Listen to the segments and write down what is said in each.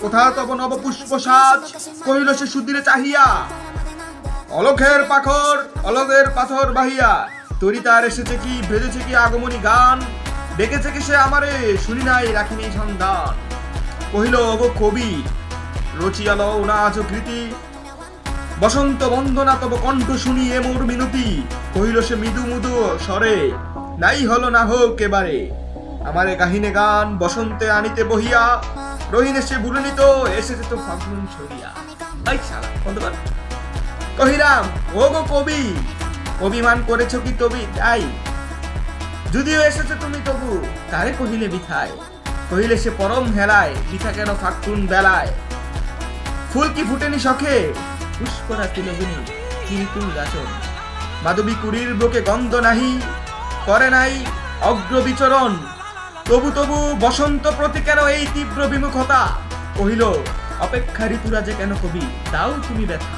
কোথা তব নবপুষ্প সাজ, কহিল সে সুধীরে চাহিয়া, অলখের পাথর বাহিয়া, তরি তার এসেছে কি, ভেজেছে কি আগমনী গান, ডেকেছে কি সে আমারে, শুনি নাই রাখিনি সন্ধান। কহিল ওগো কবি, রচিয়া লও না আজ কৃতি, বসন্ত বন্দনা তব কণ্ঠ শুনি এ মোর মিনতি। কহিল সে মৃদু মৃদু স্বরে, নাই হলো না হোক এবারে, আমারে কাহিনে গান বসন্তে আনিতে বহিয়া, রহিনে সে বুলনিত এসেছে তো ফাগুন ছড়িয়া। এই শালা বন্ধ কর। কহিলাম ও গো কবি, অভিমান করেছ কি তবি তাই, যদিও এসেছে তুমি তবু কারে কহিলে বিথায়, কহিলে সে পরম হেলায়, বিথা কেন ফাগুন বেলায়, ফুল কি ফুটেনি শখে, পুষ্পরা তিলবিনী কিরিতুল গাছন, মাধবী কুড়ির বুকে গন্ধ নাহি, করে নাই অগ্র বিচরণ, তবু তবু বসন্ত প্রতি কেন এই তীব্র বিমুখতা। কহিল অপেক্ষা ঋতুরাজে কেন কবি, দাও তুমি ব্যথা।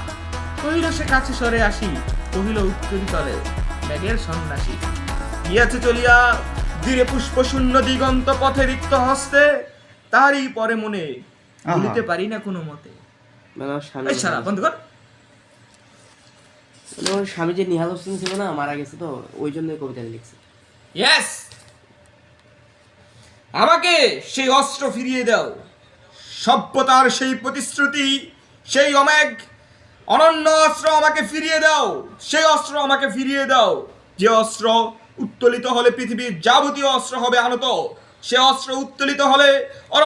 কহিল সে কাছে সরে আসি, কহিল উত্তরিতলে মেঘের সন্ন্যাসী, গিয়াছে চলিয়া ধীরে পুষ্প শূন্য দিগন্ত পথে রিক্ত হস্তে, তারই পরে মনে ভুলিতে পারি না কোনো মতে। এই শালা বন্ধ কর। ওর স্বামী যে নিহাল হোসেন ছিল না, মারা গেছে, তো ওই জন্য কবিতাটা লিখছে। ইয়েস, আমাকে সেই অস্ত্র ফিরিয়ে দাও, সভ্যতার সেই প্রতিশ্রুতি, সেই অনন্য অস্ত্র আমাকে ফিরিয়ে দাও, সেই অস্ত্র আমাকে ফিরিয়ে দাও, যে অস্ত্র উত্তোলিত হলে পৃথিবীর যাবতীয় অস্ত্র হবে আনত, সে অস্ত্র উত্তোলিত হলে